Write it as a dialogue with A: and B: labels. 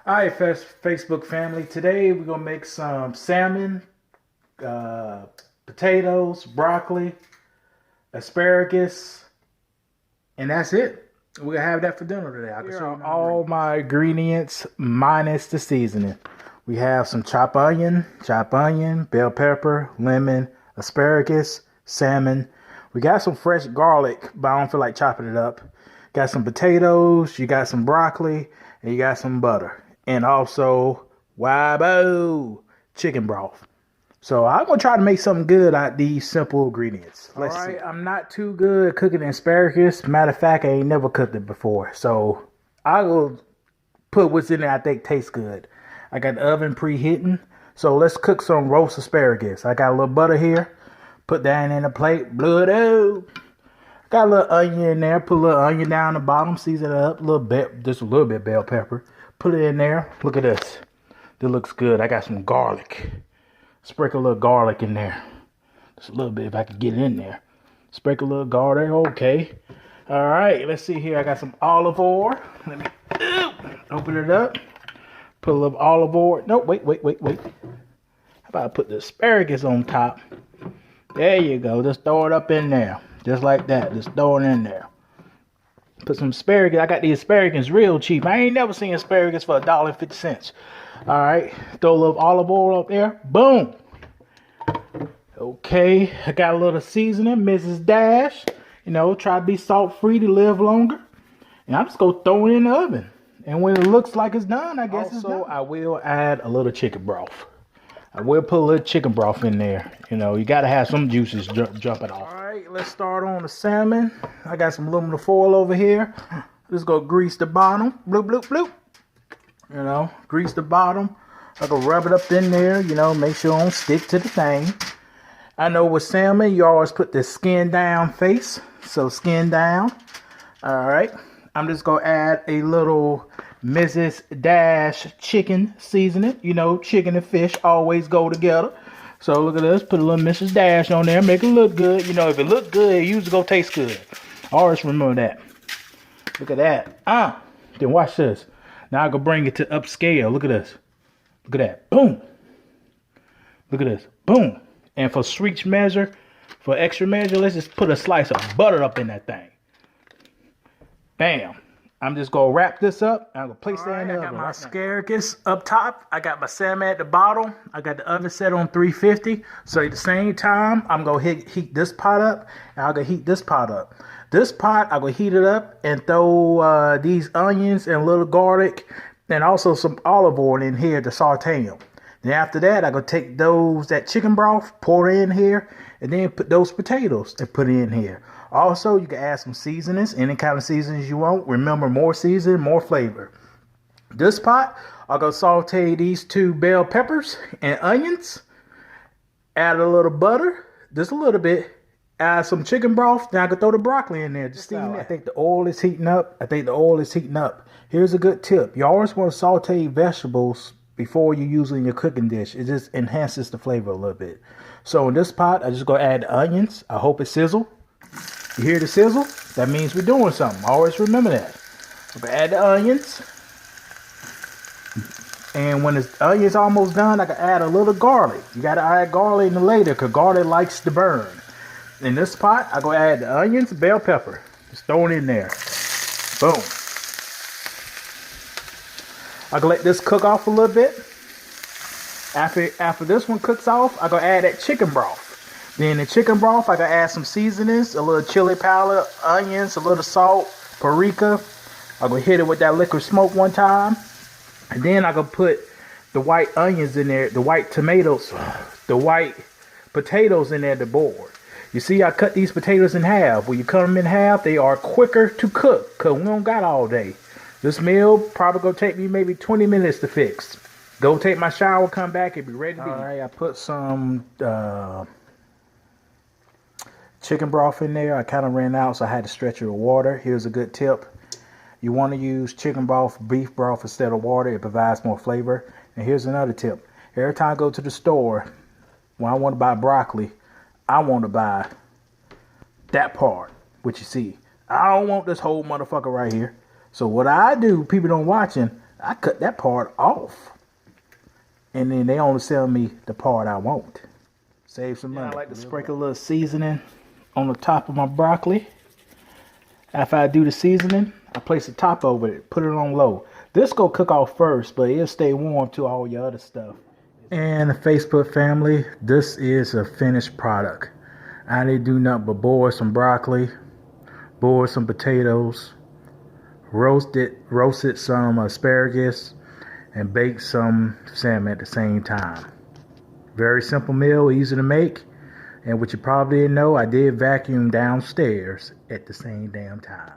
A: All right, Facebook family. Today we're gonna make some salmon, uh, potatoes, broccoli, asparagus, and that's it. We're gonna have that for dinner today. I can show you all my ingredients minus the seasoning. We have some chopped onion, bell pepper, lemon, asparagus, salmon. We got some fresh garlic, but I don't feel like chopping it up. Got some potatoes, you got some broccoli, and you got some butter. And also, wabo, chicken broth. So I'm going to try to make something good out of these simple ingredients. Let's see. I'm not too good at cooking asparagus. Matter of fact, I ain't never cooked it before. So I will put what's in there I think tastes good. I got the oven preheating. So let's cook some roast asparagus. I got a little butter here. Put that in a plate. Blow it out. Got a little onion in there. Put a little onion down the bottom. Season it up. A little bit, just a little bit bell pepper. Put it in there. Look at this. This looks good. I got some garlic. Sprinkle a little garlic in there. Just a little bit if I can get it in there. Sprinkle a little garlic. Okay. All right. Let's see here. I got some olive oil. Let me open it up. Put a little olive oil. No, wait. How about I put the asparagus on top? There you go. Just throw it up in there. Just like that. Just throw it in there. Put some asparagus. I got the asparagus real cheap. I ain't never seen asparagus for $1.50. All right. Throw a little olive oil up there. Boom. Okay. I got a little seasoning. Mrs. Dash. You know, try to be salt free to live longer. And I'm just going to throw it in the oven. And when it looks like it's done, I guess it's done. I will add a little chicken broth. I will put a little chicken broth in there. You know, you got to have some juices jumping off. All right, let's start on the salmon. I got some aluminum foil over here. Let's go grease the bottom. Bloop, bloop, bloop. You know, grease the bottom. I go rub it up in there. You know, make sure it don't stick to the thing. I know with salmon, you always put the skin down face. So skin down. All right. I'm just going to add a little Mrs. Dash chicken seasoning. You know, chicken and fish always go together. So look at this. Put a little Mrs. Dash on there. Make it look good. You know, if it look good, it usually go taste good. Always remember that. Look at that. Then watch this. Now I can bring it to upscale. Look at this. Look at that. Boom. Look at this. Boom. And for sweet measure, for extra measure, let's just put a slice of butter up in that thing. Bam. I'm just going to wrap this up. I'm going to place that in the oven. I got my asparagus up top. I got my salmon at the bottom. I got the oven set on 350. So at the same time, I'm going to heat this pot up. And I'm going to heat this pot up. This pot, I'm going to heat it up and throw these onions and a little garlic and also some olive oil in here to saute them. Then after that, I'm going to take that chicken broth, pour it in here, and then put those potatoes and put it in here. Also, you can add some seasonings, any kind of seasonings you want. Remember, more seasoning, more flavor. This pot, I'll go saute these 2 bell peppers and onions. Add a little butter, just a little bit. Add some chicken broth. Then I can throw the broccoli in there. Just I think the oil is heating up. Here's a good tip. You always want to saute vegetables before you use it in your cooking dish. It just enhances the flavor a little bit. So in this pot, I just go add the onions. I hope it sizzle. You hear the sizzle? That means we're doing something. Always remember that. I'm going to add the onions. And when the onion's almost done, I can add a little garlic. You got to add garlic in later because garlic likes to burn. In this pot, I go add the onions, bell pepper. Just throw it in there. Boom. I can let this cook off a little bit. After this one cooks off, I go add that chicken broth. Then the chicken broth, I can add some seasonings, a little chili powder, onions, a little salt, paprika. I'm going to hit it with that liquid smoke one time. And then I can put the white onions in there, the white tomatoes, the white potatoes in there to board. You see, I cut these potatoes in half. When you cut them in half, they are quicker to cook because we don't got all day. This meal probably going to take me maybe 20 minutes to fix. Go take my shower, come back, and be ready to eat. All right, I put some chicken broth in there. I kind of ran out, so I had to stretch it with water. Here's a good tip. You want to use chicken broth, beef broth instead of water. It provides more flavor. And here's another tip. Every time I go to the store, when I want to buy broccoli, I want to buy that part, which you see. I don't want this whole motherfucker right here. So what I do, people don't watching, I cut that part off. And then they only sell me the part I want. Save some money. I like to sprinkle a little seasoning on the top of my broccoli. After I do the seasoning, I place the top over it, put it on low. This go cook off first, but it'll stay warm to all your other stuff. And the Facebook family, this is a finished product. I didn't do nothing but boil some broccoli, boil some potatoes, roasted some asparagus, and bake some salmon at the same time. Very simple meal, easy to make. And what you probably didn't know, I did vacuum downstairs at the same damn time.